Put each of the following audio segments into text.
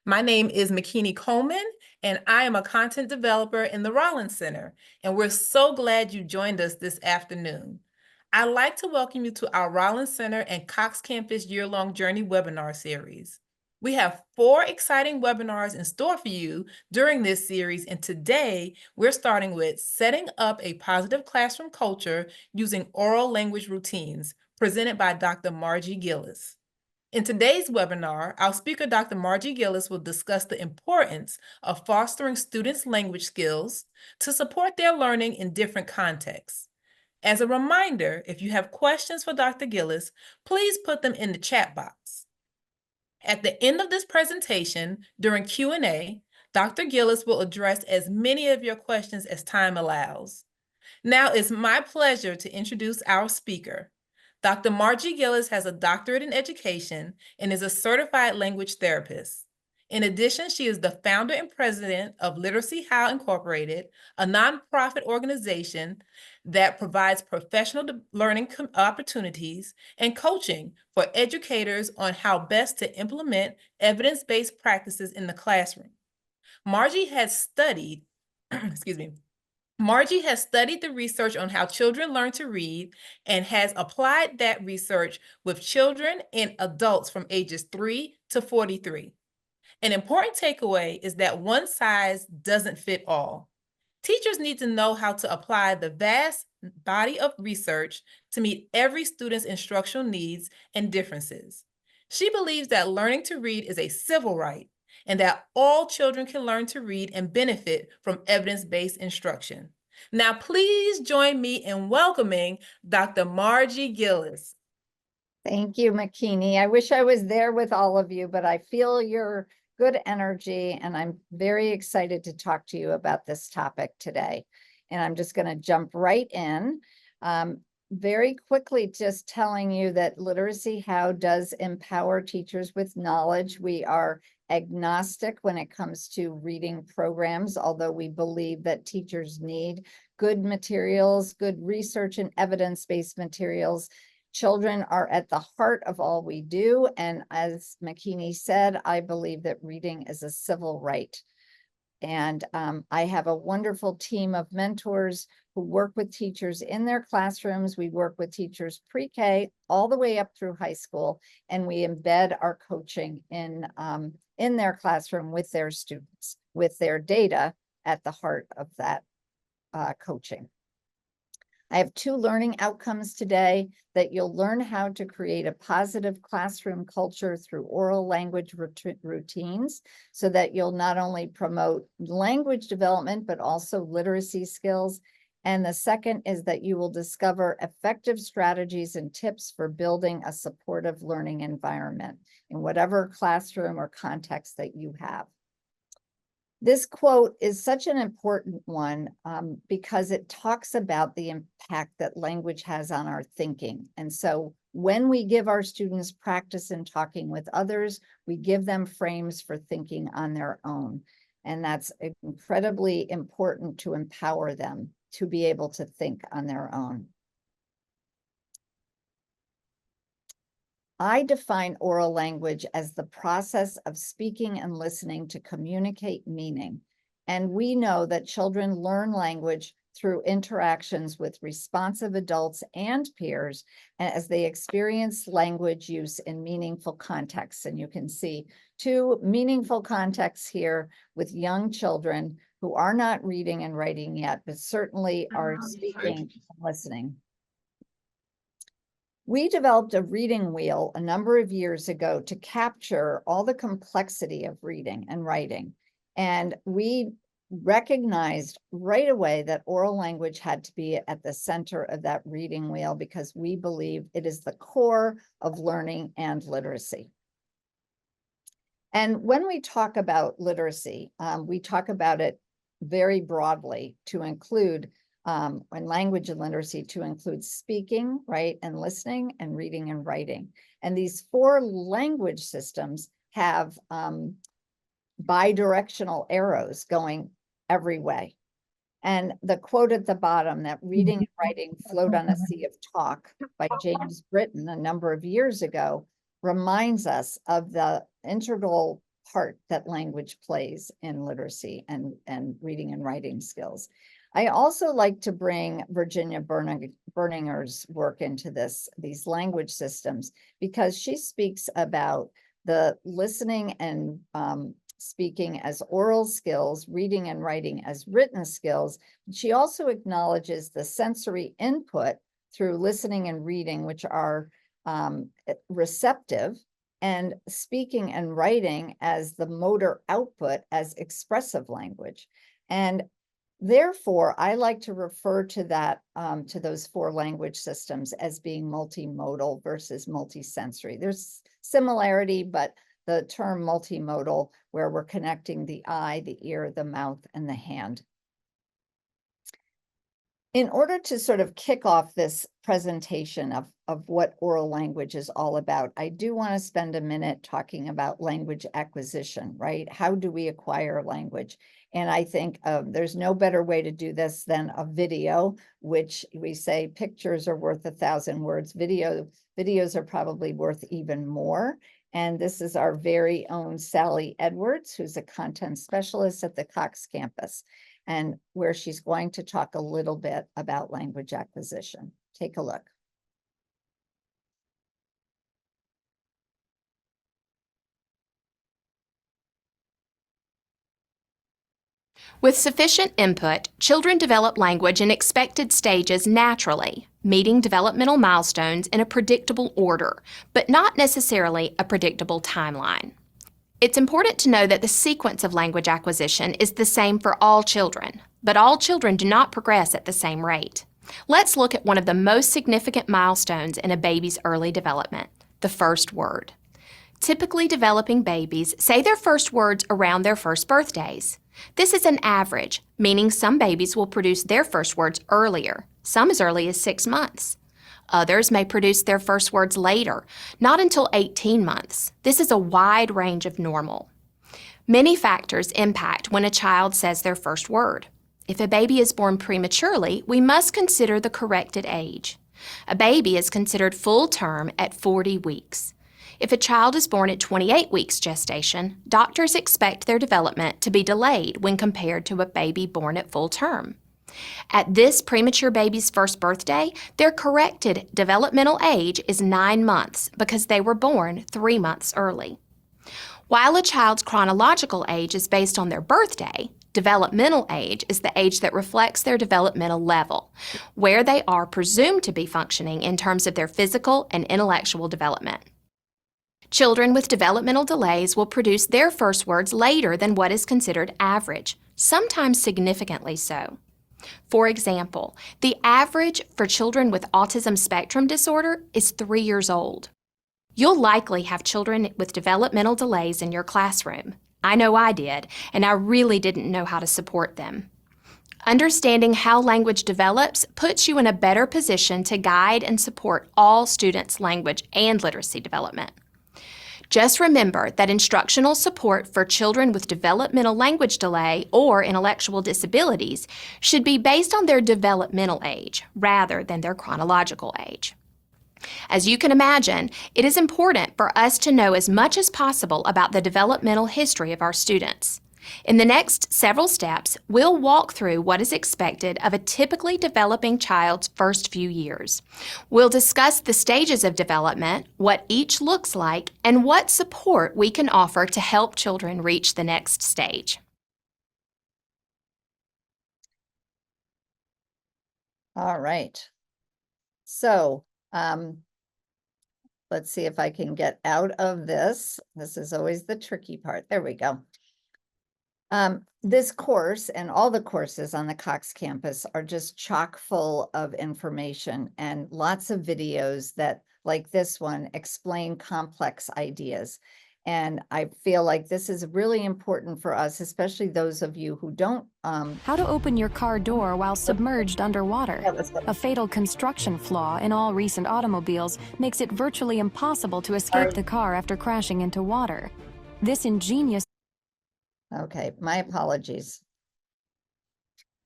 My name is McKinney Coleman, and I am a content developer in the Rollins Center, and we're so glad you joined us this afternoon. I'd like to welcome you to our Rollins Center and Cox Campus Year-Long Journey webinar series. We have 4 exciting webinars in store for you during this series, and today we're starting with Setting Up a Positive Classroom Culture Using Oral Language Routines, presented by Dr. Margie Gillis. In today's webinar, our speaker, Dr. Margie Gillis, will discuss the importance of fostering students' language skills to support their learning in different contexts. As a reminder, if you have questions for Dr. Gillis, please put them in the chat box. At the end of this presentation, during Q&A, Dr. Gillis will address as many of your questions as time allows. Now it's my pleasure to introduce our speaker. Dr. Margie Gillis has a doctorate in education and is a certified language therapist. In addition, she is the founder and president of Literacy How Incorporated, a nonprofit organization that provides professional learning opportunities and coaching for educators on how best to implement evidence-based practices in the classroom. Margie has studied, excuse me, Margie has studied the research on how children learn to read and has applied that research with children and adults from ages 3 to 43. An important takeaway is that one size doesn't fit all. Teachers need to know how to apply the vast body of research to meet every student's instructional needs and differences. She believes that learning to read is a civil right and that all children can learn to read and benefit from evidence-based instruction. Now, please join me in welcoming Dr. Margie Gillis. Thank you, McKinney. I wish I was there with all of you, but I feel your good energy, and I'm very excited to talk to you about this topic today. And I'm just going to jump right in. Very quickly, just telling you that Literacy How does empower teachers with knowledge. We are agnostic when it comes to reading programs, although we believe that teachers need good materials, good research and evidence-based materials. Children are at the heart of all we do. And as McKinney said, I believe that reading is a civil right. And I have a wonderful team of mentors who work with teachers in their classrooms. We work with teachers pre-K all the way up through high school, and we embed our coaching in their classroom with their students, with their data at the heart of that coaching. I have 2 learning outcomes today: that you'll learn how to create a positive classroom culture through oral language routines, so that you'll not only promote language development, but also literacy skills. And the second is that you will discover effective strategies and tips for building a supportive learning environment in whatever classroom or context that you have. This quote is such an important one because it talks about the impact that language has on our thinking. And so when we give our students practice in talking with others, we give them frames for thinking on their own. And that's incredibly important to empower them to be able to think on their own. I define oral language as the process of speaking and listening to communicate meaning. And we know that children learn language through interactions with responsive adults and peers as they experience language use in meaningful contexts. And you can see 2 meaningful contexts here with young children who are not reading and writing yet, but certainly are speaking and listening. We developed a reading wheel a number of years ago to capture all the complexity of reading and writing. And we recognized right away that oral language had to be at the center of that reading wheel because we believe it is the core of learning and literacy. And when we talk about literacy, we talk about it very broadly to include and language and literacy to include speaking, right, and listening and reading and writing. And these 4 language systems have bidirectional arrows going every way. And the quote at the bottom, that reading and writing float on a sea of talk by James Britton a number of years ago, reminds us of the integral part that language plays in literacy and reading and writing skills. I also like to bring Virginia Berninger's work into these language systems, because she speaks about the listening and speaking as oral skills, reading and writing as written skills. She also acknowledges the sensory input through listening and reading, which are receptive, and speaking and writing as the motor output as expressive language. And therefore, I like to refer to that, to those 4 language systems as being multimodal versus multisensory. There's similarity, but the term multimodal, where we're connecting the eye, the ear, the mouth, and the hand. In order to sort of kick off this presentation of what oral language is all about, I do want to spend a minute talking about language acquisition, right? How do we acquire language? And I think there's no better way to do this than a video, which we say pictures are worth 1,000 words. Videos are probably worth even more. And this is our very own Sally Edwards, who's a content specialist at the Cox campus, and where she's going to talk a little bit about language acquisition. Take a look. With sufficient input, children develop language in expected stages naturally, meeting developmental milestones in a predictable order, but not necessarily a predictable timeline. It's important to know that the sequence of language acquisition is the same for all children, but all children do not progress at the same rate. Let's look at one of the most significant milestones in a baby's early development, the first word. Typically developing babies say their first words around their first birthdays. This is an average, meaning some babies will produce their first words earlier, some as early as 6 months. Others may produce their first words later, not until 18 months. This is a wide range of normal. Many factors impact when a child says their first word. If a baby is born prematurely, we must consider the corrected age. A baby is considered full term at 40 weeks. If a child is born at 28 weeks gestation, doctors expect their development to be delayed when compared to a baby born at full term. At this premature baby's first birthday, their corrected developmental age is 9 months because they were born 3 months early. While a child's chronological age is based on their birthday, developmental age is the age that reflects their developmental level, where they are presumed to be functioning in terms of their physical and intellectual development. Children with developmental delays will produce their first words later than what is considered average, sometimes significantly so. For example, the average for children with autism spectrum disorder is 3 years old. You'll likely have children with developmental delays in your classroom. I know I did, and I really didn't know how to support them. Understanding how language develops puts you in a better position to guide and support all students' language and literacy development. Just remember that instructional support for children with developmental language delay or intellectual disabilities should be based on their developmental age rather than their chronological age. As you can imagine, it is important for us to know as much as possible about the developmental history of our students. In the next several steps, we'll walk through what is expected of a typically developing child's first few years. We'll discuss the stages of development, what each looks like, and what support we can offer to help children reach the next stage. All right. So, let's see if I can get out of this. This is always the tricky part. There we go. This course and all the courses on the Cox campus are just chock full of information and lots of videos that, like this one, explain complex ideas. And I feel like this is really important for us, especially those of you who don't. How to open your car door while submerged underwater. A fatal construction flaw in all recent automobiles makes it virtually impossible to escape the car after crashing into water. This ingenious... Okay, my apologies.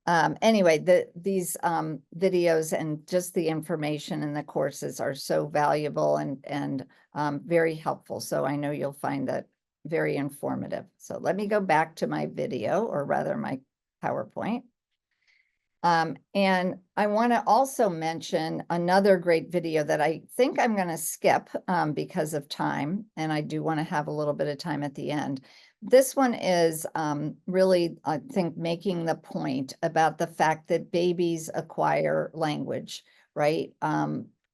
Anyway, these videos and just the information in the courses are so valuable and very helpful. So I know you'll find that very informative. So let me go back to my video, or rather my PowerPoint. And I want to also mention another great video that I think I'm going to skip because of time, and I do want to have a little bit of time at the end. This one is really, I think, making the point about the fact that babies acquire language, right,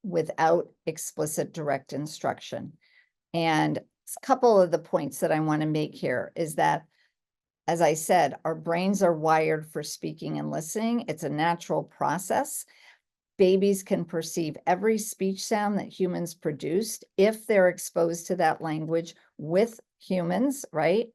without explicit direct instruction. And a couple of the points that I want to make here is that, as I said, our brains are wired for speaking and listening. It's a natural process. Babies can perceive every speech sound that humans produced if they're exposed to that language with humans, right?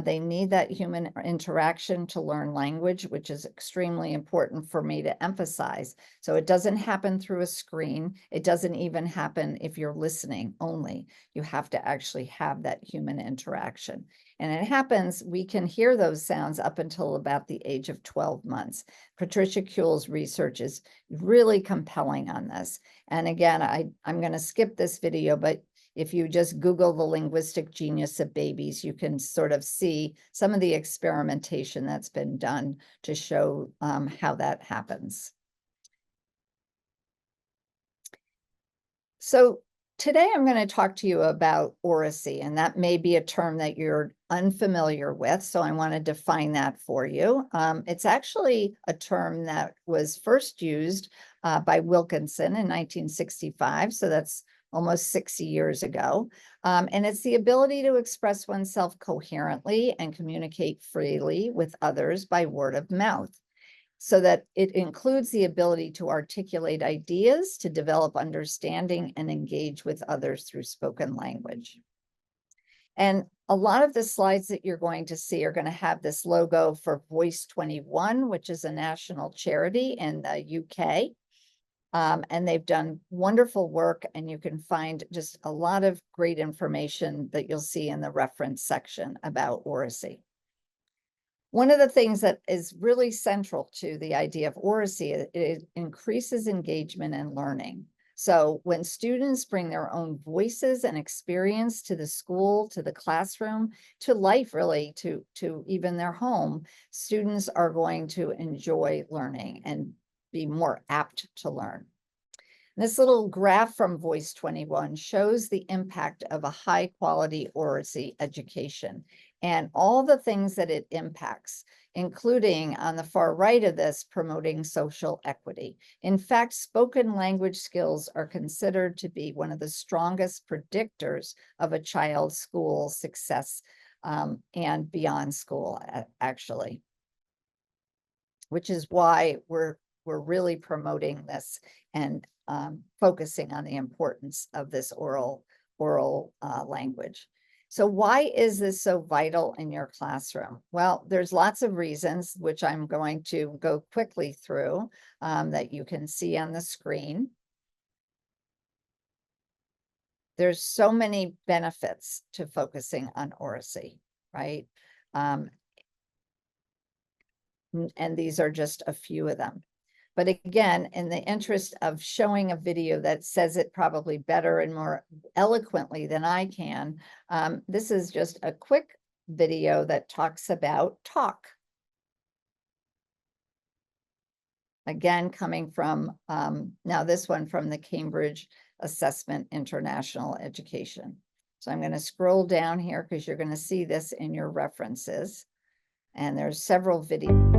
They need that human interaction to learn language, which is extremely important for me to emphasize. So it doesn't happen through a screen. It doesn't even happen if you're listening only. You have to actually have that human interaction. And it happens, we can hear those sounds up until about the age of 12 months. Patricia Kuehl's research is really compelling on this. And again, I'm going to skip this video, but if you just Google the linguistic genius of babies, you can sort of see some of the experimentation that's been done to show how that happens. So today I'm going to talk to you about oracy, and that may be a term that you're unfamiliar with, so I want to define that for you. It's actually a term that was first used by Wilkinson in 1965, so that's almost 60 years ago. And it's the ability to express oneself coherently and communicate freely with others by word of mouth, so that it includes the ability to articulate ideas, to develop understanding, and engage with others through spoken language. And a lot of the slides that you're going to see are going to have this logo for Voice 21, which is a national charity in the UK. And they've done wonderful work, and you can find just a lot of great information that you'll see in the reference section about oracy. One of the things that is really central to the idea of oracy, it increases engagement and learning. So when students bring their own voices and experience to the school, to the classroom, to life, really, to even their home, students are going to enjoy learning and be more apt to learn. This little graph from Voice 21 shows the impact of a high quality oracy education and all the things that it impacts, including on the far right of this, promoting social equity. In fact, spoken language skills are considered to be one of the strongest predictors of a child's school success and beyond school, actually, which is why we're really promoting this and focusing on the importance of this oral language. So why is this so vital in your classroom? Well, there's lots of reasons, which I'm going to go quickly through that you can see on the screen. There's so many benefits to focusing on oracy, right? And these are just a few of them. But again, in the interest of showing a video that says it probably better and more eloquently than I can, this is just a quick video that talks about talk. Again, coming from, now this one from the Cambridge Assessment International Education. So I'm going to scroll down here because you're going to see this in your references. And there's several videos.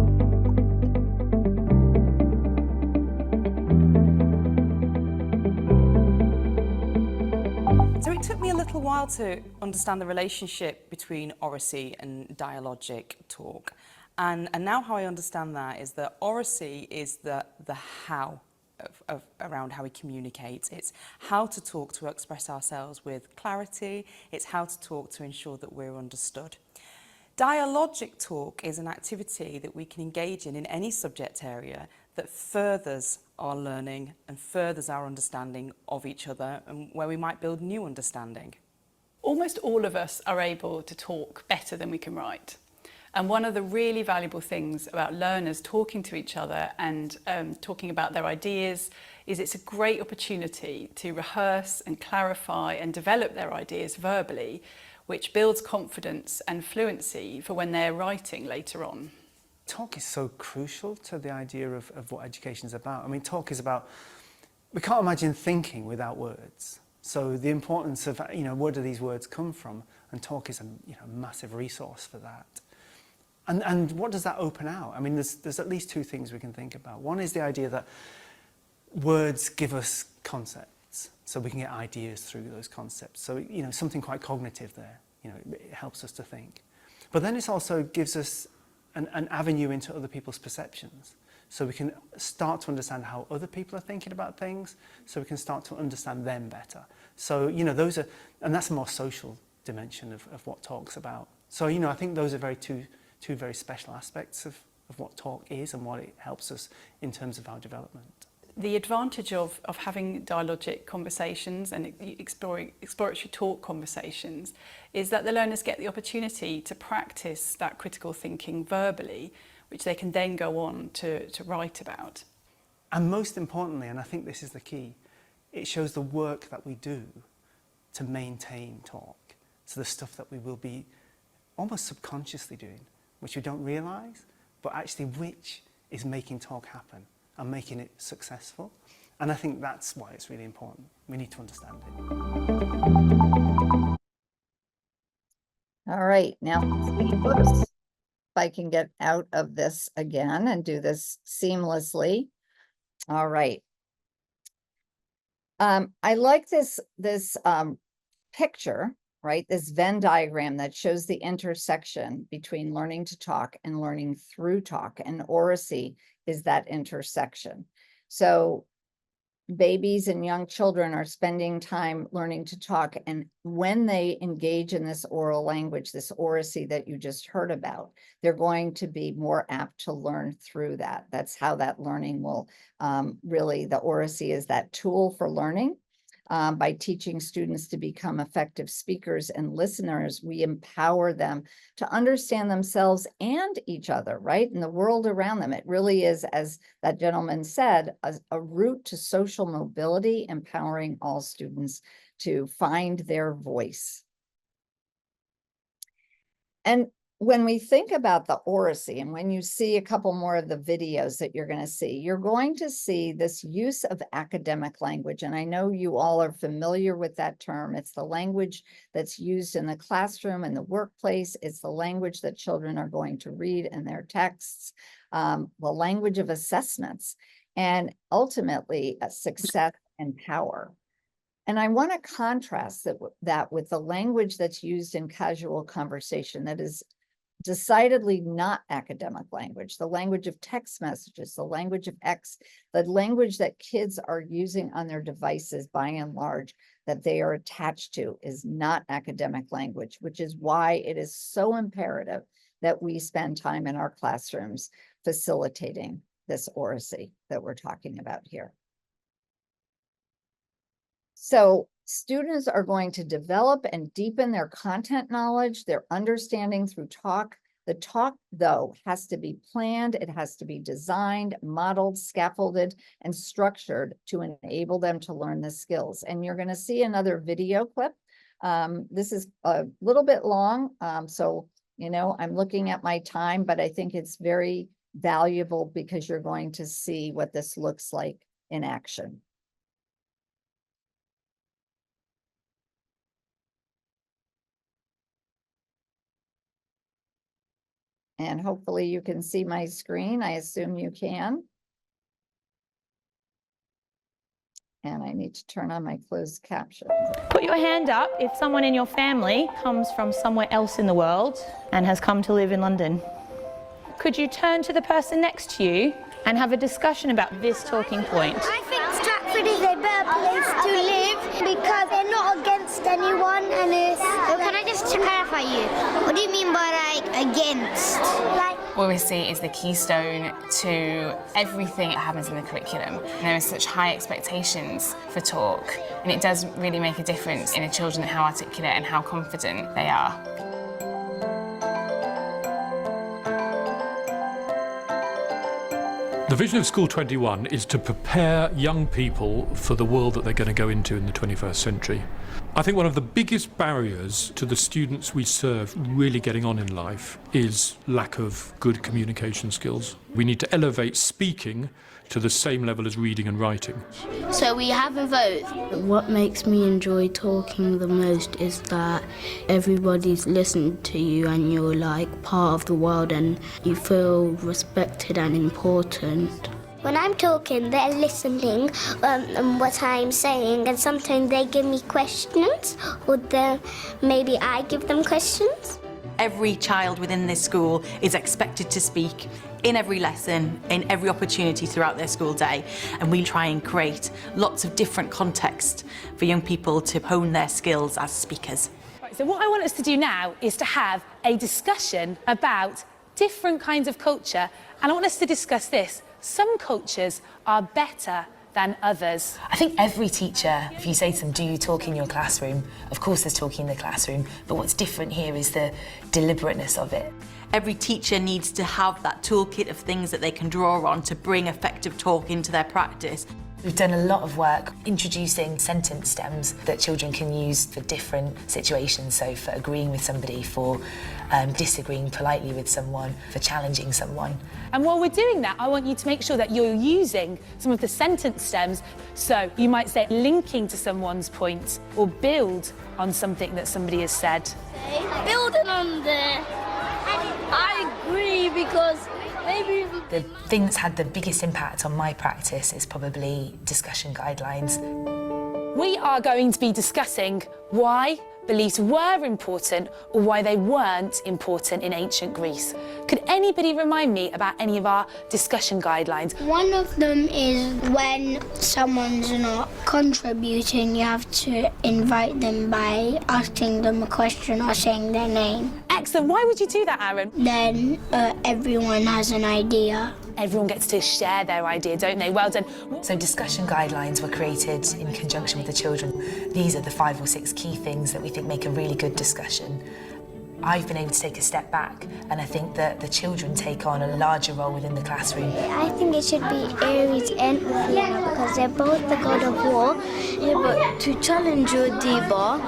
So it took me a little while to understand the relationship between oracy and dialogic talk. And now how I understand that is that oracy is the how of around how we communicate. It's how to talk to express ourselves with clarity. It's how to talk to ensure that we're understood. Dialogic talk is an activity that we can engage in any subject area that furthers our learning and furthers our understanding of each other, and where we might build new understanding. Almost all of us are able to talk better than we can write. And one of the really valuable things about learners talking to each other and talking about their ideas is it's a great opportunity to rehearse and clarify and develop their ideas verbally, which builds confidence and fluency for when they're writing later on. Talk is so crucial to the idea of what education is about. I mean, talk is about, we can't imagine thinking without words. So the importance of, where do these words come from? And talk is a massive resource for that. And what does that open out? I mean, there's at least two things we can think about. One is the idea that words give us concepts, so we can get ideas through those concepts. So, something quite cognitive there, it helps us to think. But then it also gives us an avenue into other people's perceptions. So we can start to understand how other people are thinking about things, so we can start to understand them better. So, and that's a more social dimension of what talk's about. So, I think those are two very special aspects of what talk is and what it helps us in terms of our development. The advantage of having dialogic conversations and exploratory talk conversations is that the learners get the opportunity to practice that critical thinking verbally, which they can then go on to write about. And most importantly, and I think this is the key, it shows the work that we do to maintain talk. So the stuff that we will be almost subconsciously doing, which we don't realise, but actually which is making talk happen and making it successful. And I think that's why it's really important. We need to understand it. All right, now, whoops, if I can get out of this again and do this seamlessly. All right. I like this picture, right? This Venn diagram that shows the intersection between learning to talk and learning through talk, and oracy is that intersection. So babies and young children are spending time learning to talk, and when they engage in this oral language, this oracy that you just heard about, they're going to be more apt to learn through that. That's how that learning will really, the oracy is that tool for learning. By teaching students to become effective speakers and listeners, we empower them to understand themselves and each other, right? And the world around them. It really is, as that gentleman said, a route to social mobility, empowering all students to find their voice. And when we think about the oracy, and when you see a couple more of the videos that you're going to see, you're going to see this use of academic language. And I know you all are familiar with that term. It's the language that's used in the classroom and the workplace. It's the language that children are going to read in their texts, the language of assessments, and ultimately success and power. And I want to contrast that with the language that's used in casual conversation that is decidedly not academic language, the language of text messages, the language of X, the language that kids are using on their devices by and large, that they are attached to, is not academic language, which is why it is so imperative that we spend time in our classrooms facilitating this oracy that we're talking about here. So students are going to develop and deepen their content knowledge, their understanding through talk. The talk, though, has to be planned, it has to be designed, modeled, scaffolded, and structured to enable them to learn the skills. And you're going to see another video clip. This is a little bit long, so, I'm looking at my time, but I think it's very valuable because you're going to see what this looks like in action. And hopefully you can see my screen. I assume you can. And I need to turn on my closed caption. Put your hand up if someone in your family comes from somewhere else in the world and has come to live in London. Could you turn to the person next to you and have a discussion about this talking point? I think Stratford is a better place to live because they're not against anyone, and it's... So can I just clarify you? What do you mean by, against? Oracy is the keystone to everything that happens in the curriculum. There are such high expectations for talk, and it does really make a difference in the children how articulate and how confident they are. The vision of School 21 is to prepare young people for the world that they're going to go into in the 21st century. I think one of the biggest barriers to the students we serve really getting on in life is lack of good communication skills. We need to elevate speaking to the same level as reading and writing. So we have a vote. What makes me enjoy talking the most is that everybody's listening to you and you're like part of the world and you feel respected and important. When I'm talking, they're listening what I'm saying, and sometimes they give me questions, or maybe I give them questions. Every child within this school is expected to speak in every lesson, in every opportunity throughout their school day, and we try and create lots of different contexts for young people to hone their skills as speakers. Right, so what I want us to do now is to have a discussion about different kinds of culture, and I want us to discuss this. Some cultures are better than others. I think every teacher, if you say to them, do you talk in your classroom? Of course there's talking in the classroom, but what's different here is the deliberateness of it. Every teacher needs to have that toolkit of things that they can draw on to bring effective talk into their practice. We've done a lot of work introducing sentence stems that children can use for different situations, so for agreeing with somebody, for disagreeing politely with someone, for challenging someone. And while we're doing that, I want you to make sure that you're using some of the sentence stems. So you might say linking to someone's point or build on something that somebody has said. Building on there. I agree because maybe the thing that's had the biggest impact on my practice is probably discussion guidelines. We are going to be discussing why beliefs were important or why they weren't important in ancient Greece. Could anybody remind me about any of our discussion guidelines? One of them is when someone's not contributing, you have to invite them by asking them a question or saying their name. Excellent. Why would you do that, Aaron? Then everyone has an idea. Everyone gets to share their idea, don't they? Well done. So discussion guidelines were created in conjunction with the children. These are the 5 or 6 key things that we think make a really good discussion. I've been able to take a step back, and I think that the children take on a larger role within the classroom. I think it should be Aries and Athena because they're both the god of war. Yeah, but to challenge your diva,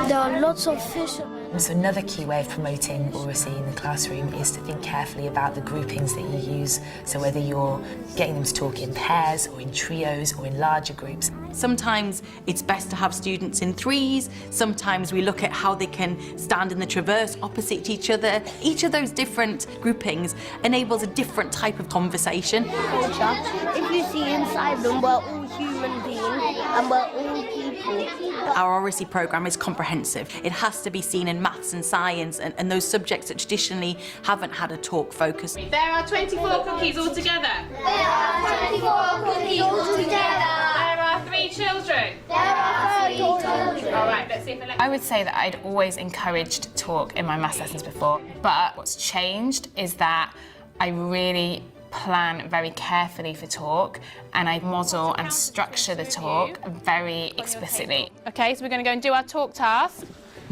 there are lots of fishermen. So another key way of promoting oracy in the classroom is to think carefully about the groupings that you use. So whether you're getting them to talk in pairs or in trios or in larger groups. Sometimes it's best to have students in threes. Sometimes we look at how they can stand in the traverse opposite each other. Each of those different groupings enables a different type of conversation. If you see inside them, we're all human beings and we're all people. Our oracy programme is comprehensive. It has to be seen in maths and science and those subjects that traditionally haven't had a talk focus. There are 24 cookies altogether. There are 24 cookies altogether. There are 3 children. There are 3 children. All right, let's see if I would say that I'd always encouraged talk in my maths lessons before, but what's changed is that I really plan very carefully for talk, and I model and structure the talk very explicitly. Okay, so we're going to go and do our talk task.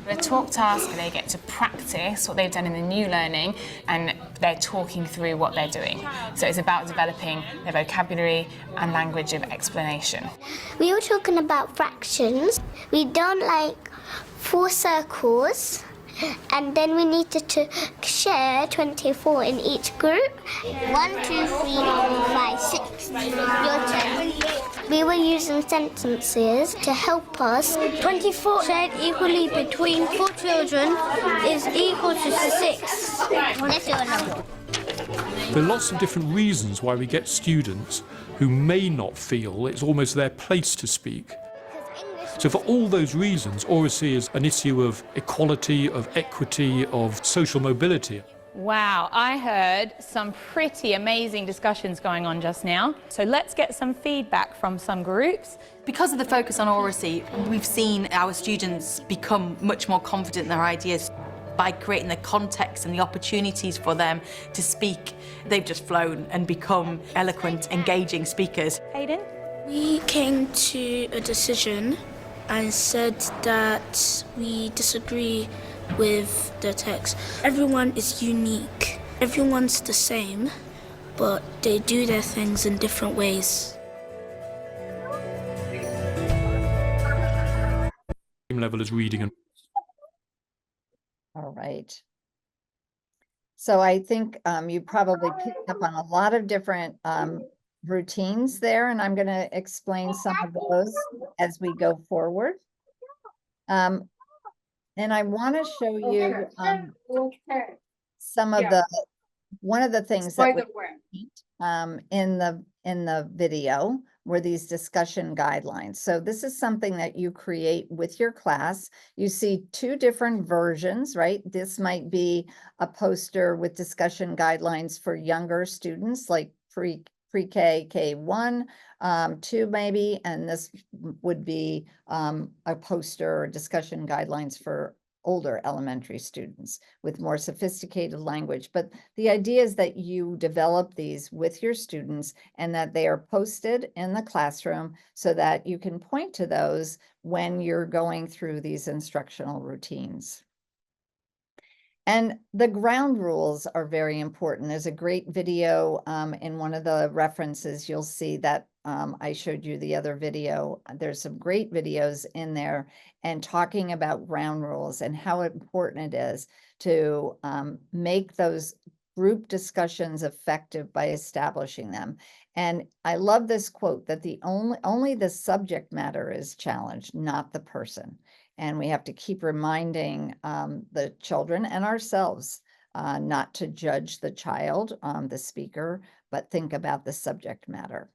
The talk task, they get to practice what they've done in the new learning, and they're talking through what they're doing. So it's about developing their vocabulary and language of explanation. We were talking about fractions. We done like 4 circles. And then we needed to share 24 in each group. 1, 2, 3, 4, 5, 6. Your turn. We were using sentences to help us. 24 shared equally between 4 children is equal to 6. Let's do another. There are lots of different reasons why we get students who may not feel it's almost their place to speak. So for all those reasons, oracy is an issue of equality, of equity, of social mobility. Wow, I heard some pretty amazing discussions going on just now. So let's get some feedback from some groups. Because of the focus on oracy, we've seen our students become much more confident in their ideas. By creating the context and the opportunities for them to speak, they've just flown and become eloquent, engaging speakers. Hayden? We came to a decision and said that we disagree with the text. Everyone is unique. Everyone's the same, but they do their things in different ways. level as reading and All right. So I think you probably picked up on a lot of different routines there, and I'm going to explain some of those as we go forward. And I want to show you some of one of the things that we in the video were these discussion guidelines. So this is something that you create with your class. You see two different versions, right? This might be a poster with discussion guidelines for younger students, like pre-K, K1, 2 maybe, and this would be a poster or discussion guidelines for older elementary students with more sophisticated language. But the idea is that you develop these with your students and that they are posted in the classroom so that you can point to those when you're going through these instructional routines. And the ground rules are very important. There's a great video in one of the references. You'll see that I showed you the other video. There's some great videos in there and talking about ground rules and how important it is to make those group discussions effective by establishing them. And I love this quote that only the subject matter is challenged, not the person. And we have to keep reminding the children and ourselves not to judge the child, the speaker, but think about the subject matter.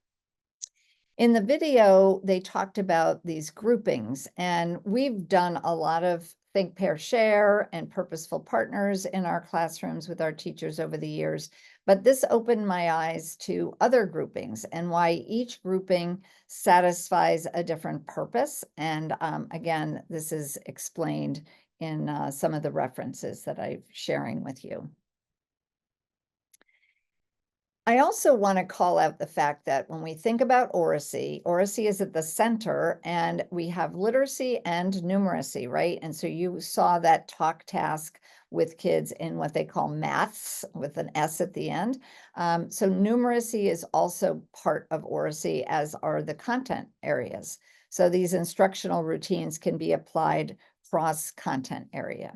In the video, they talked about these groupings, and we've done a lot of think, pair, share and purposeful partners in our classrooms with our teachers over the years. But this opened my eyes to other groupings and why each grouping satisfies a different purpose. And again, this is explained in some of the references that I'm sharing with you. I also want to call out the fact that when we think about oracy, oracy is at the center, and we have literacy and numeracy, right? And so you saw that talk task with kids in what they call maths with an S at the end. So numeracy is also part of oracy, as are the content areas. So these instructional routines can be applied cross content area.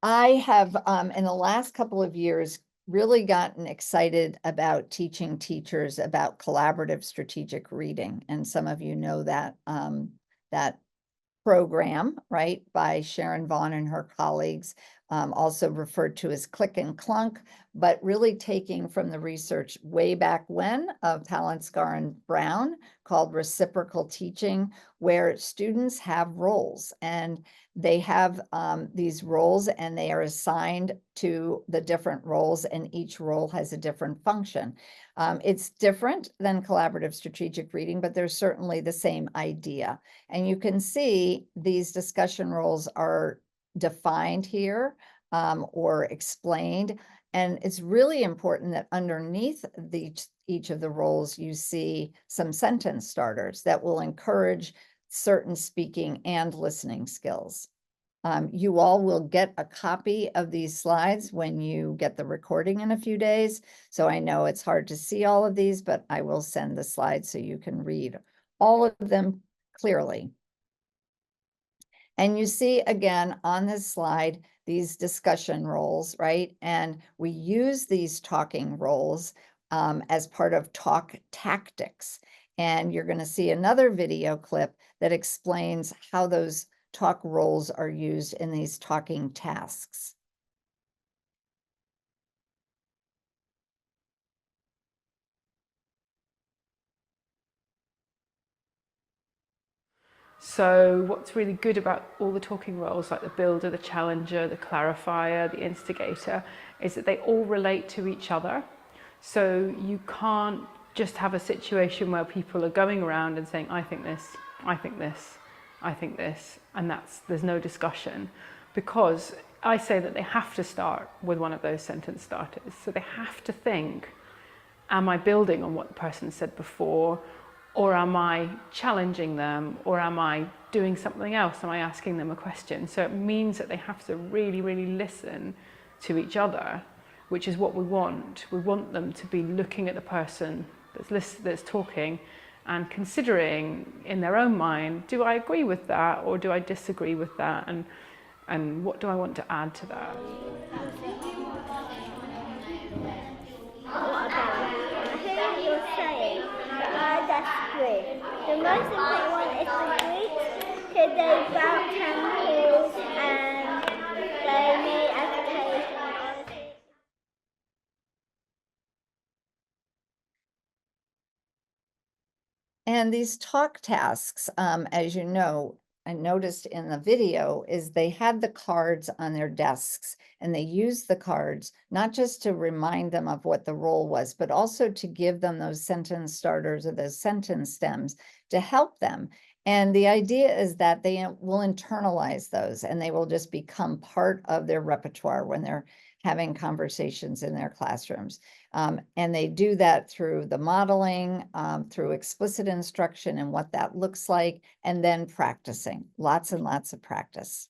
I have, in the last couple of years, really gotten excited about teaching teachers about collaborative strategic reading. And some of you know that, that program, right, by Sharon Vaughn and her colleagues, also referred to as Click and Clunk, but really taking from the research way back when of Palanskar and Brown called reciprocal teaching, where students have roles and they have these roles and they are assigned to the different roles, and each role has a different function. It's different than collaborative strategic reading, but there's certainly the same idea. And you can see these discussion roles are defined here or explained. And it's really important that underneath each of the roles, you see some sentence starters that will encourage certain speaking and listening skills. You all will get a copy of these slides when you get the recording in a few days. So I know it's hard to see all of these, but I will send the slides so you can read all of them clearly. And you see again on this slide, these discussion roles, right? And we use these talking roles as part of talk tactics. And you're going to see another video clip that explains how those talk roles are used in these talking tasks. So what's really good about all the talking roles, like the builder, the challenger, the clarifier, the instigator, is that they all relate to each other. So you can't just have a situation where people are going around and saying, I think this, I think this, I think this, and there's no discussion, because I say that they have to start with one of those sentence starters. So they have to think, am I building on what the person said before? Or am I challenging them? Or am I doing something else? Am I asking them a question? So it means that they have to really, really listen to each other, which is what we want. We want them to be looking at the person that's talking and considering in their own mind, do I agree with that or do I disagree with that, and what do I want to add to that? You're saying that that's great. The most important one is the Greeks, because they built temples and they made education. And these talk tasks, as you know, I noticed in the video, is they had the cards on their desks and they used the cards not just to remind them of what the role was, but also to give them those sentence starters or those sentence stems to help them. And the idea is that they will internalize those and they will just become part of their repertoire when they're having conversations in their classrooms. And they do that through the modeling, through explicit instruction and what that looks like, and then practicing, lots and lots of practice.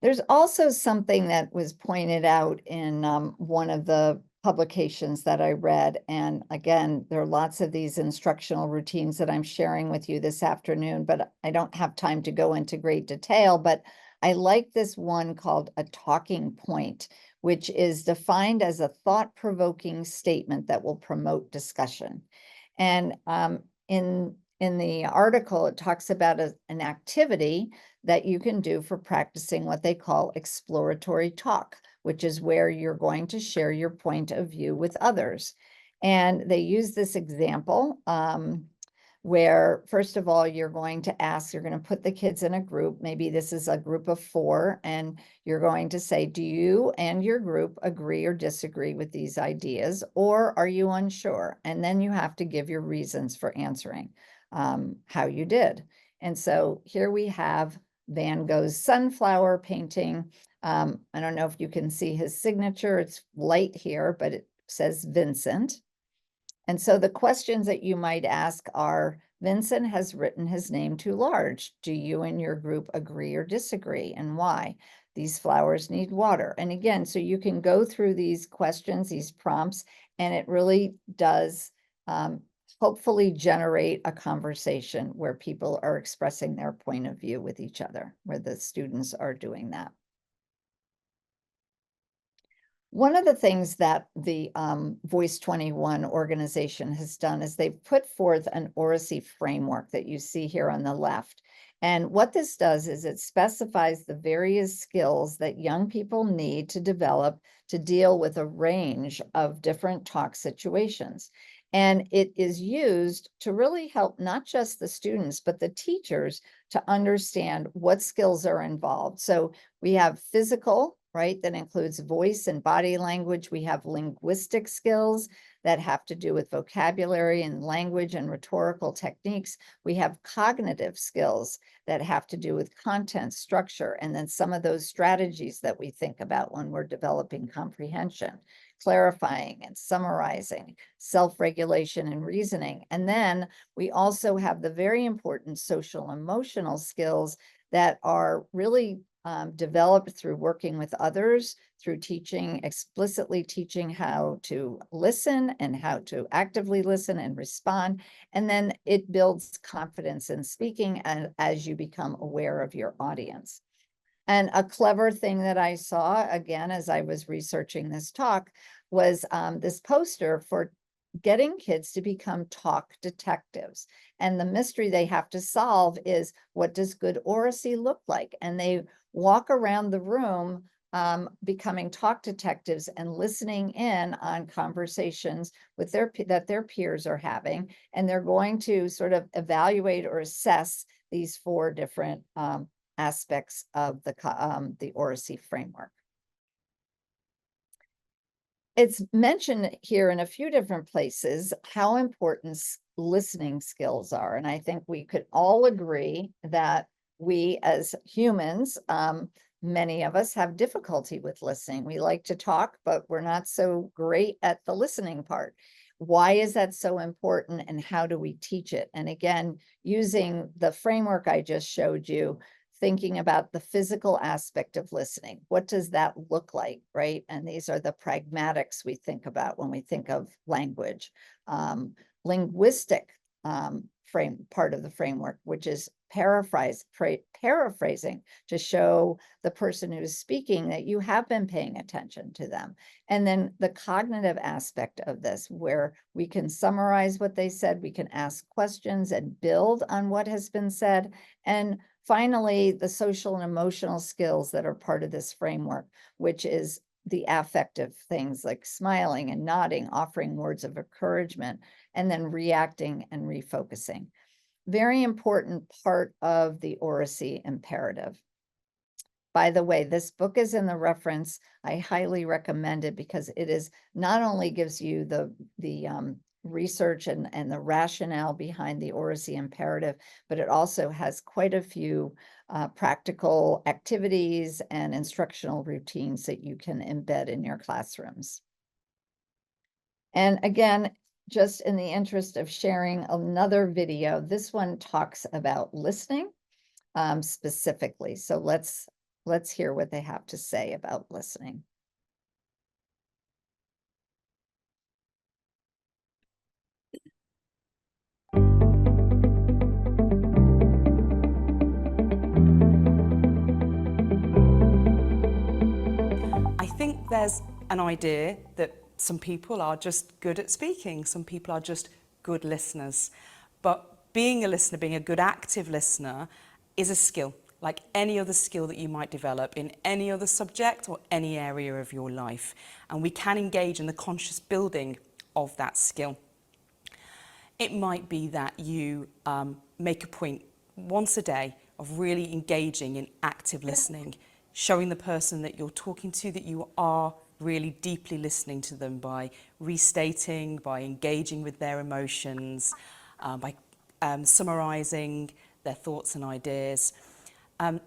There's also something that was pointed out in one of the publications that I read. And again, there are lots of these instructional routines that I'm sharing with you this afternoon, but I don't have time to go into great detail. But I like this one called a talking point, which is defined as a thought-provoking statement that will promote discussion. And in the article, it talks about an activity that you can do for practicing what they call exploratory talk, which is where you're going to share your point of view with others. And they use this example where, first of all, you're going to put the kids in a group. Maybe this is a group of 4, and you're going to say, do you and your group agree or disagree with these ideas, or are you unsure? And then you have to give your reasons for answering how you did. And so here we have Van Gogh's sunflower painting. I don't know if you can see his signature. It's light here, but it says Vincent. And so the questions that you might ask are, Vincent has written his name too large. Do you and your group agree or disagree, and why? These flowers need water. And again, so you can go through these questions, these prompts, and it really does hopefully generate a conversation where people are expressing their point of view with each other, where the students are doing that. One of the things that the Voice 21 organization has done is they've put forth an oracy framework that you see here on the left. And what this does is it specifies the various skills that young people need to develop to deal with a range of different talk situations. And it is used to really help not just the students, but the teachers to understand what skills are involved. So we have physical, right? That includes voice and body language. We have linguistic skills that have to do with vocabulary and language and rhetorical techniques. We have cognitive skills that have to do with content structure, and then some of those strategies that we think about when we're developing comprehension, clarifying and summarizing, self-regulation and reasoning. And then we also have the very important social emotional skills that are really developed through working with others, through explicitly teaching how to listen and how to actively listen and respond. And then it builds confidence in speaking as you become aware of your audience. And a clever thing that I saw, again, as I was researching this talk, was this poster for getting kids to become talk detectives. And the mystery they have to solve is, what does good oracy look like? And they walk around the room becoming talk detectives and listening in on conversations with that their peers are having. And they're going to sort of evaluate or assess these 4 different aspects of the oracy framework. It's mentioned here in a few different places how important listening skills are. And I think we could all agree that we as humans, many of us have difficulty with listening. We like to talk, but we're not so great at the listening part. Why is that so important, and how do we teach it? And again, using the framework I just showed you, thinking about the physical aspect of listening. What does that look like, right? And these are the pragmatics we think about when we think of language. Linguistic part of the framework, which is paraphrasing to show the person who's speaking that you have been paying attention to them. And then the cognitive aspect of this, where we can summarize what they said, we can ask questions and build on what has been said. And finally, the social and emotional skills that are part of this framework, which is the affective things like smiling and nodding, offering words of encouragement, and then reacting and refocusing. Very important part of the oracy imperative. By the way, this book is in the reference. I highly recommend it because it is not only gives you the research and the rationale behind the oracy imperative, but it also has quite a few practical activities and instructional routines that you can embed in your classrooms. And again, just in the interest of sharing another video, this one talks about listening specifically. So let's hear what they have to say about listening. I think there's an idea that some people are just good at speaking, some people are just good listeners. But being a listener, being a good active listener, is a skill, like any other skill that you might develop in any other subject or any area of your life. And we can engage in the conscious building of that skill. It might be that you make a point once a day of really engaging in active listening, showing the person that you're talking to that you are really deeply listening to them by restating, by engaging with their emotions, by summarising their thoughts and ideas.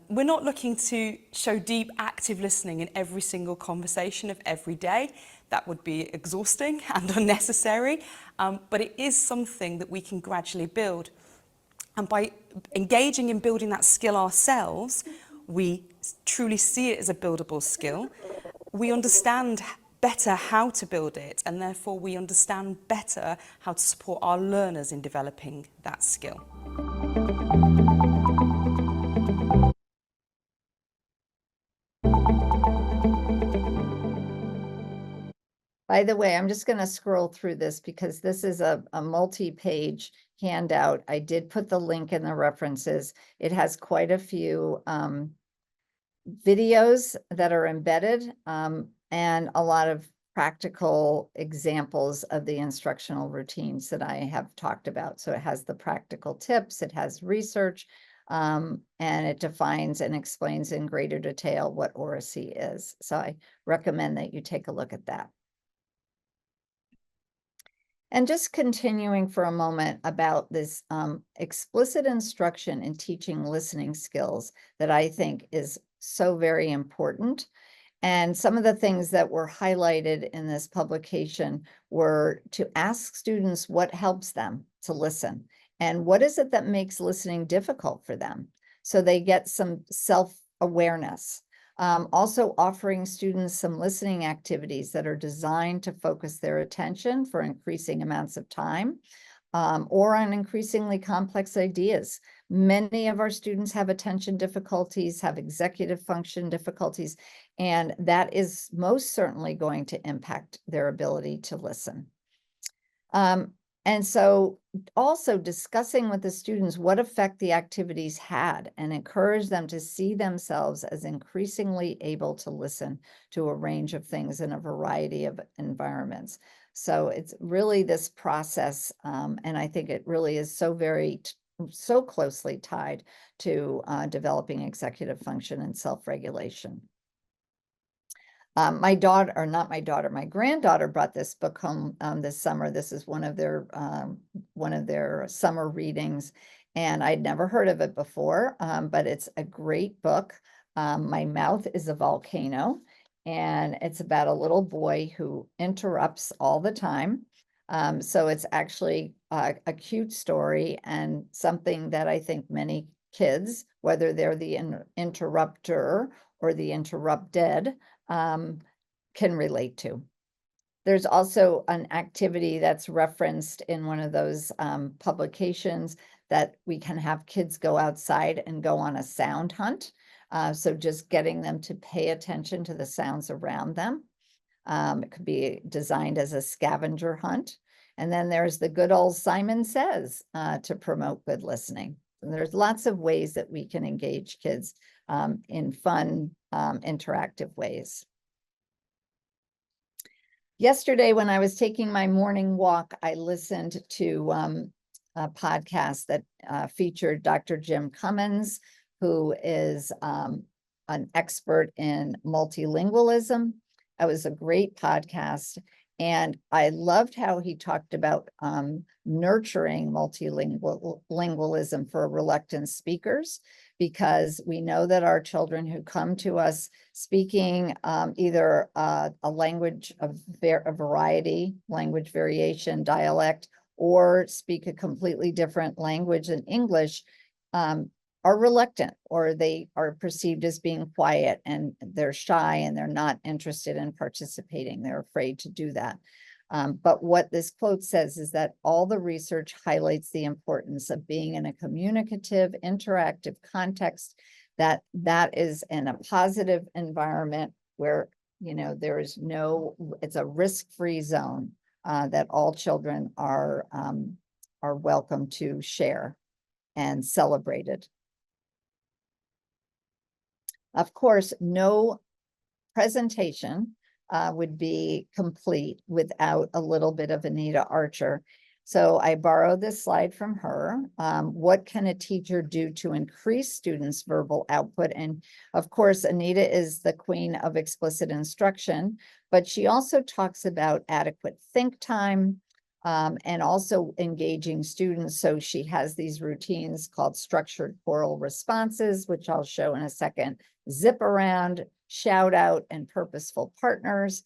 We're not looking to show deep active listening in every single conversation of every day. That would be exhausting and unnecessary, but it is something that we can gradually build. And by engaging in building that skill ourselves, we truly see it as a buildable skill. We understand better how to build it, and therefore we understand better how to support our learners in developing that skill. By the way, I'm just going to scroll through this because this is a multi-page handout. I did put the link in the references. It has quite a few videos that are embedded and a lot of practical examples of the instructional routines that I have talked about. So it has the practical tips, it has research, and it defines and explains in greater detail what oracy is. So I recommend that you take a look at that. And just continuing for a moment about this explicit instruction in teaching listening skills that I think is so very important. And some of the things that were highlighted in this publication were to ask students what helps them to listen and what is it that makes listening difficult for them, so they get some self-awareness. Also offering students some listening activities that are designed to focus their attention for increasing amounts of time or on increasingly complex ideas. Many of our students have attention difficulties, have executive function difficulties, and that is most certainly going to impact their ability to listen. And so also discussing with the students what effect the activities had and encourage them to see themselves as increasingly able to listen to a range of things in a variety of environments. So it's really this process, and I think it really is so closely tied to developing executive function and self-regulation. My granddaughter brought this book home this summer. This is one of their summer readings, and I'd never heard of it before, but it's a great book. My Mouth is a Volcano, and it's about a little boy who interrupts all the time. So it's actually a cute story and something that I think many kids, whether they're the interrupter or the interrupted, can relate to. There's also an activity that's referenced in one of those publications that we can have kids go outside and go on a sound hunt. So just getting them to pay attention to the sounds around them. It could be designed as a scavenger hunt. And then there's the good old Simon Says to promote good listening. And there's lots of ways that we can engage kids in fun, interactive ways. Yesterday, when I was taking my morning walk, I listened to a podcast that featured Dr. Jim Cummins, who is an expert in multilingualism. It was a great podcast, and I loved how he talked about nurturing multilingualism for reluctant speakers, because we know that our children who come to us speaking either a language of a variety, language variation, dialect, or speak a completely different language than English, are reluctant, or they are perceived as being quiet, and they're shy and they're not interested in participating. They're afraid to do that. But what this quote says is that all the research highlights the importance of being in a communicative, interactive context, that is in a positive environment where, you know, there is no, it's a risk-free zone, that all children are welcome to share and celebrated. Of course, no presentation would be complete without a little bit of Anita Archer. So I borrowed this slide from her. What can a teacher do to increase students' verbal output? And of course, Anita is the queen of explicit instruction, but she also talks about adequate think time, and also engaging students. So she has these routines called structured choral responses, which I'll show in a second, zip around, shout out, and purposeful partners.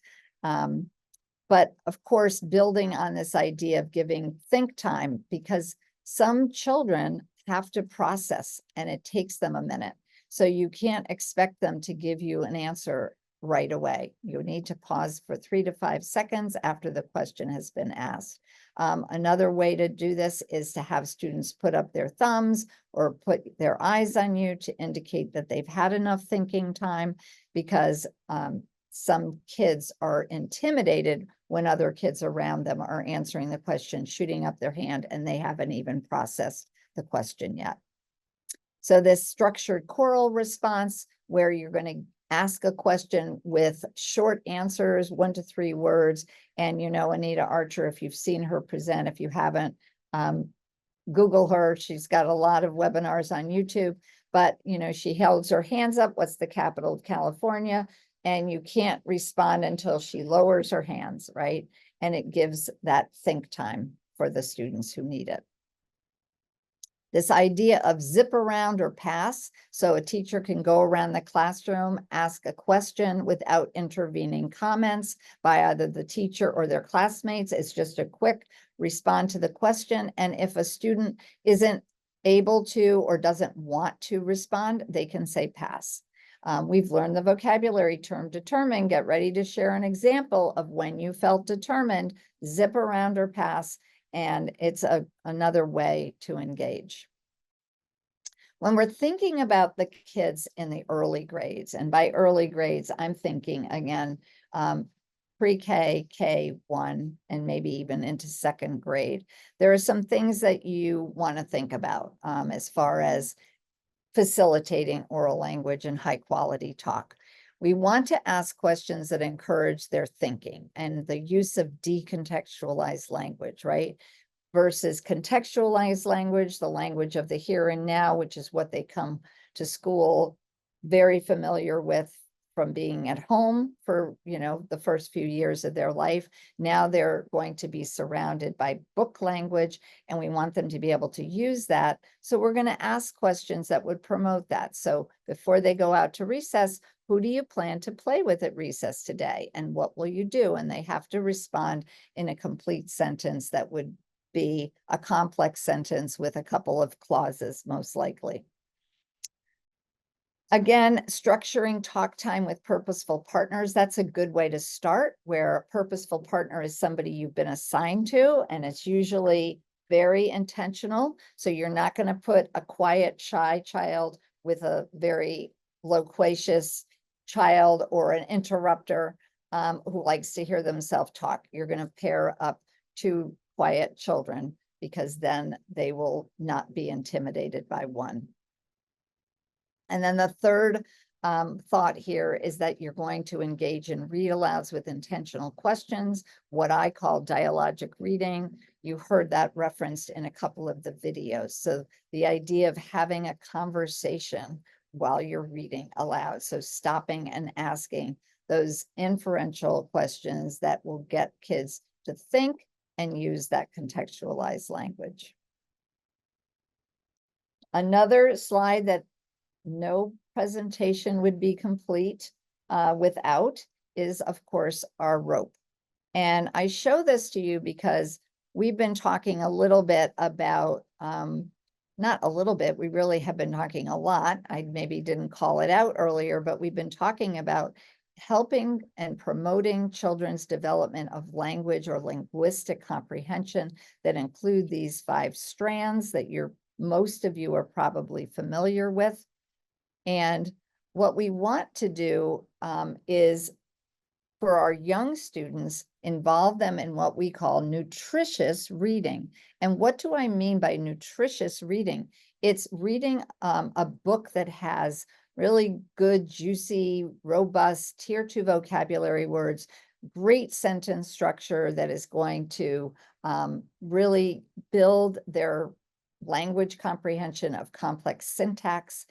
But of course, building on this idea of giving think time, because some children have to process and it takes them a minute. So you can't expect them to give you an answer right away. You need to pause for 3 to 5 seconds after the question has been asked. Another way to do this is to have students put up their thumbs or put their eyes on you to indicate that they've had enough thinking time, because some kids are intimidated when other kids around them are answering the question, shooting up their hand, and they haven't even processed the question yet. So this structured choral response, where you're going to ask a question with short answers, 1 to 3 words. And you know, Anita Archer, if you've seen her present, if you haven't, Google her. She's got a lot of webinars on YouTube, but you know, she holds her hands up. What's the capital of California? And you can't respond until she lowers her hands, right? And it gives that think time for the students who need it. This idea of zip around or pass, so a teacher can go around the classroom, ask a question without intervening comments by either the teacher or their classmates. It's just a quick respond to the question. And if a student isn't able to or doesn't want to respond, they can say pass. We've learned the vocabulary term determine. Get ready to share an example of when you felt determined, zip around or pass. And it's another way to engage. When we're thinking about the kids in the early grades, and by early grades, I'm thinking again, pre-K, K1, and maybe even into 2nd grade, there are some things that you want to think about as far as facilitating oral language and high quality talk. We want to ask questions that encourage their thinking and the use of decontextualized language, right? Versus contextualized language, the language of the here and now, which is what they come to school very familiar with from being at home for, you know, the first few years of their life. Now they're going to be surrounded by book language, and we want them to be able to use that. So we're going to ask questions that would promote that. So before they go out to recess, who do you plan to play with at recess today? And what will you do? And they have to respond in a complete sentence that would be a complex sentence with a couple of clauses, most likely. Again, structuring talk time with purposeful partners, that's a good way to start, where a purposeful partner is somebody you've been assigned to, and it's usually very intentional. So you're not going to put a quiet, shy child with a very loquacious child or an interrupter who likes to hear themselves talk. You're going to pair up two quiet children because then they will not be intimidated by one. And then the third thought here is that you're going to engage in read alouds with intentional questions, what I call dialogic reading. You heard that referenced in a couple of the videos. So the idea of having a conversation while you're reading aloud. So stopping and asking those inferential questions that will get kids to think and use that contextualized language. Another slide that no presentation would be complete without is, of course, our rope. And I show this to you because we've been talking a little bit about, not a little bit, we really have been talking a lot. I maybe didn't call it out earlier, but we've been talking about helping and promoting children's development of language or linguistic comprehension that include these 5 strands that most of you are probably familiar with. And what we want to do is for our young students, involve them in what we call nutritious reading. And what do I mean by nutritious reading? It's reading a book that has really good, juicy, robust tier 2 vocabulary words, great sentence structure that is going to really build their language comprehension of complex syntax.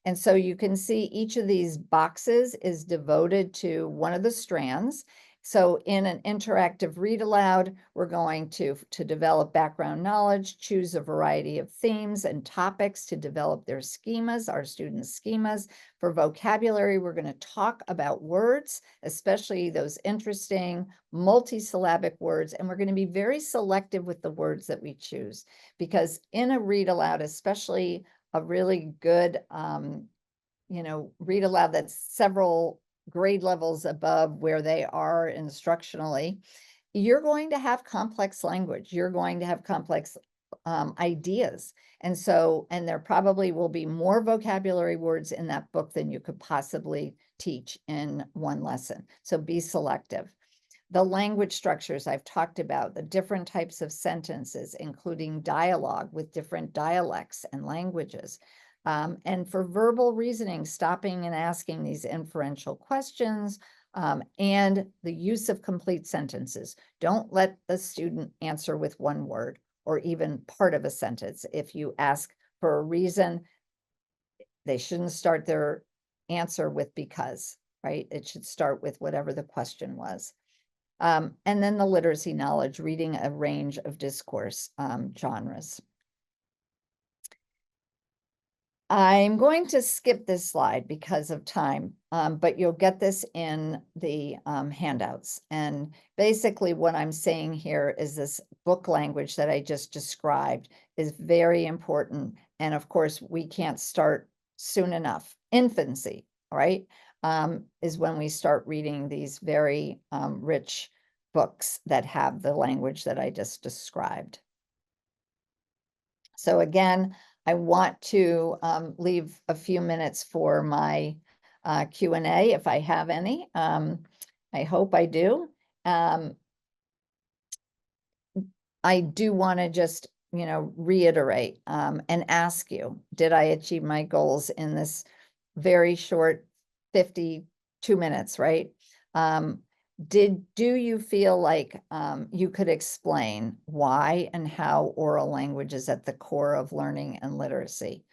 And so you can see each of these boxes is devoted to one of the strands. So in an interactive read aloud, we're going to develop background knowledge, choose a variety of themes and topics to develop their schemas, our students' schemas. For vocabulary, we're going to talk about words, especially those interesting multisyllabic words. And we're going to be very selective with the words that we choose, because in a read aloud, especially a really good, read aloud that's several grade levels above where they are instructionally, you're going to have complex language. You're going to have complex ideas. And there probably will be more vocabulary words in that book than you could possibly teach in one lesson. So be selective. The language structures I've talked about, the different types of sentences, including dialogue with different dialects and languages. And for verbal reasoning, stopping and asking these inferential questions, and the use of complete sentences. Don't let the student answer with one word or even part of a sentence. If you ask for a reason, they shouldn't start their answer with because, right? It should start with whatever the question was. And then the literacy knowledge, reading a range of discourse genres. I'm going to skip this slide because of time, but you'll get this in the handouts. And basically what I'm saying here is this book language that I just described is very important. And of course, we can't start soon enough. Infancy, right, is when we start reading these very rich books that have the language that I just described. So again, I want to leave a few minutes for my Q&A if I have any. I hope I do. I do want to just, reiterate and ask you, did I achieve my goals in this very short 52 minutes, right? Do you feel like you could explain why and how oral language is at the core of learning and literacy,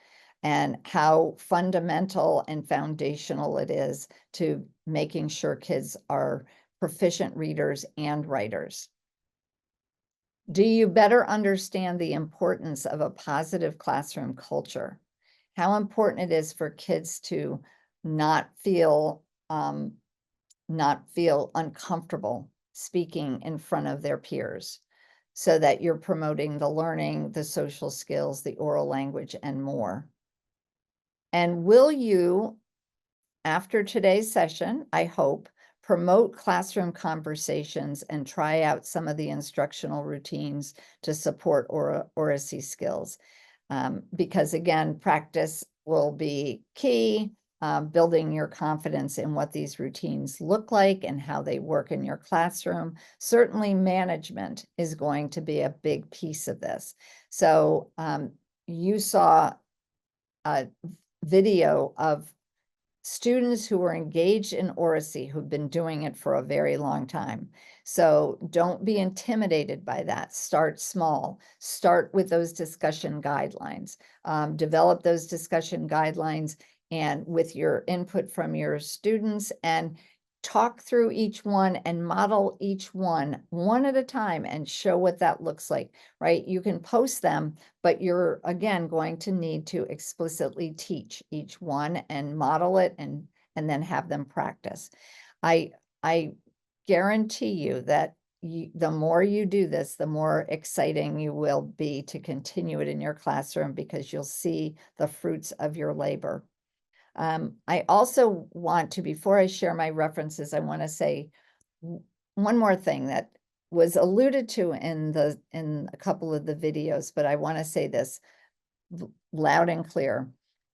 and how fundamental and foundational it is to making sure kids are proficient readers and writers? Do you better understand the importance of a positive classroom culture? How important it is for kids to not feel uncomfortable speaking in front of their peers, so that you're promoting the learning, the social skills, the oral language, and more. And will you after today's session, I hope, promote classroom conversations and try out some of the instructional routines to support oracy skills. Because again, practice will be key, building your confidence in what these routines look like and how they work in your classroom. Certainly management is going to be a big piece of this. So you saw a video of students who were engaged in oracy who've been doing it for a very long time. So don't be intimidated by that. Start small. Start with those discussion guidelines. Develop those discussion guidelines and with your input from your students, and talk through each one and model each one at a time and show what that looks like, right? You can post them, but you're again going to need to explicitly teach each one and model it and then have them practice. I guarantee you that the more you do this, the more exciting you will be to continue it in your classroom, because you'll see the fruits of your labor. I also want to, before I share my references, I want to say one more thing that was alluded to in a couple of the videos, but I want to say this loud and clear.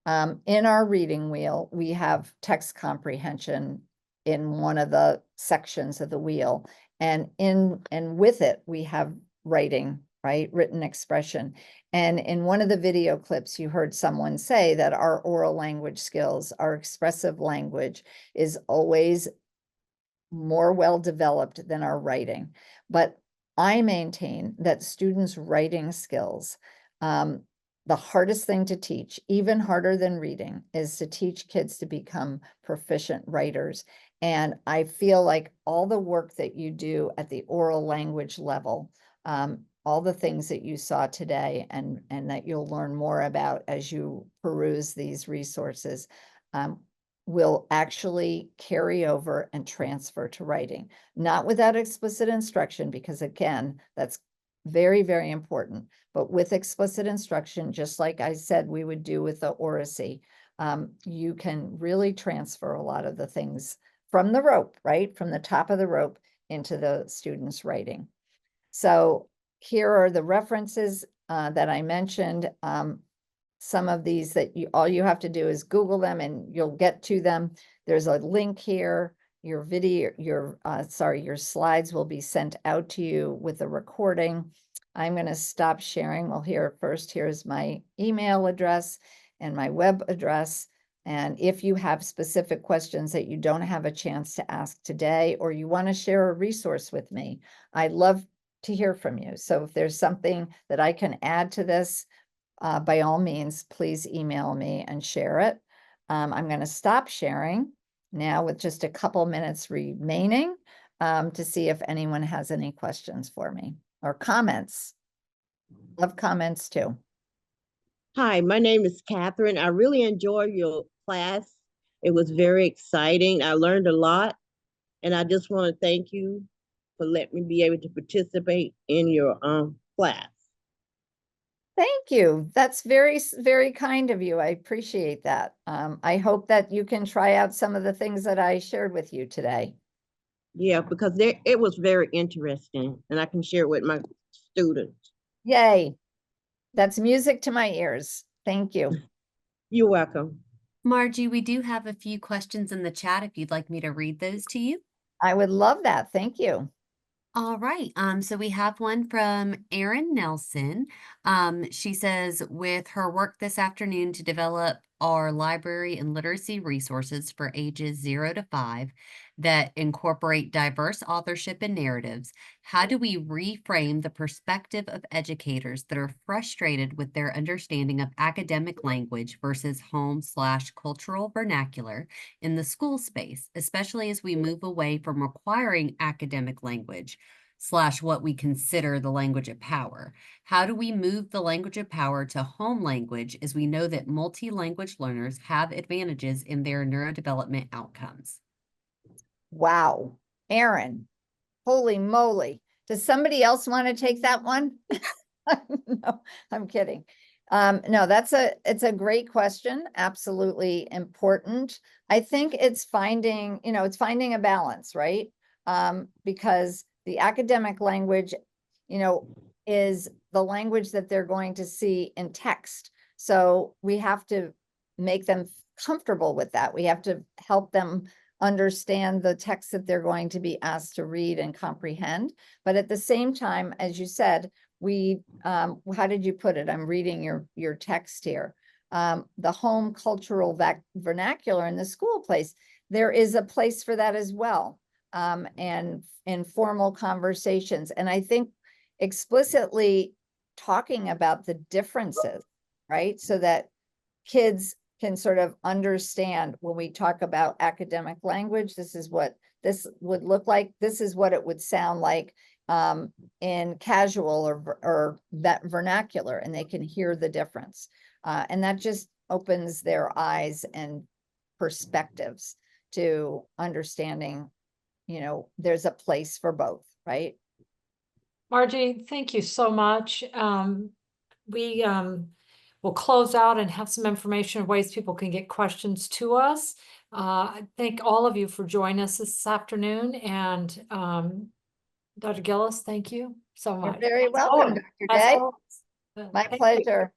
In our reading wheel, we have text comprehension in one of the sections of the wheel, and with it, we have writing, right? Written expression. And in one of the video clips, you heard someone say that our oral language skills, our expressive language is always more well-developed than our writing. But I maintain that students' writing skills, the hardest thing to teach, even harder than reading, is to teach kids to become proficient writers. And I feel like all the work that you do at the oral language level, all the things that you saw today and that you'll learn more about as you peruse these resources, will actually carry over and transfer to writing. Not without explicit instruction, because again, that's very, very important. But with explicit instruction, just like I said we would do with the oracy, you can really transfer a lot of the things from the rope, right? From the top of the rope into the student's writing. So here are the references that I mentioned. Some of these that all you have to do is Google them and you'll get to them. There's a link here. Your video, your slides will be sent out to you with a recording. I'm going to stop sharing. Well, here first, here's my email address and my web address. And if you have specific questions that you don't have a chance to ask today, or you want to share a resource with me, I'd love to hear from you. So if there's something that I can add to this, by all means, please email me and share it. I'm going to stop sharing now with just a couple minutes remaining to see if anyone has any questions for me or comments. Love comments too. Hi, my name is Catherine. I really enjoyed your class. It was very exciting. I learned a lot, and I just want to thank you for letting me be able to participate in your class. Thank you. That's very, very kind of you. I appreciate that. I hope that you can try out some of the things that I shared with you today. Yeah, because it was very interesting, and I can share it with my students. Yay. That's music to my ears. Thank you. You're welcome. Margie, we do have a few questions in the chat if you'd like me to read those to you. I would love that. Thank you. All right. So we have one from Erin Nelson. She says, with her work this afternoon to develop our library and literacy resources for ages 0 to 5 that incorporate diverse authorship and narratives, how do we reframe the perspective of educators that are frustrated with their understanding of academic language versus home/cultural vernacular in the school space, especially as we move away from requiring academic language / what we consider the language of power? How do we move the language of power to home language, as we know that multi-language learners have advantages in their neurodevelopment outcomes? Wow, Erin, holy moly. Does somebody else want to take that one? No, I'm kidding. No, it's a great question. Absolutely important. I think it's finding, it's finding a balance, right? Because the academic language, is the language that they're going to see in text. So we have to make them comfortable with that. We have to help them understand the text that they're going to be asked to read and comprehend. But at the same time, as you said, how did you put it? I'm reading your text here. The home cultural vernacular in the school place, there is a place for that as well. And informal conversations. And I think explicitly talking about the differences, right? So that kids can sort of understand when we talk about academic language, this is what this would look like. This is what it would sound like in casual or that vernacular, and they can hear the difference. And that just opens their eyes and perspectives to understanding, there's a place for both, right? Margie, thank you so much. We will close out and have some information of ways people can get questions to us. I thank all of you for joining us this afternoon. And Dr. Gillis, thank you so much. You're very welcome, Dr. Day. My pleasure.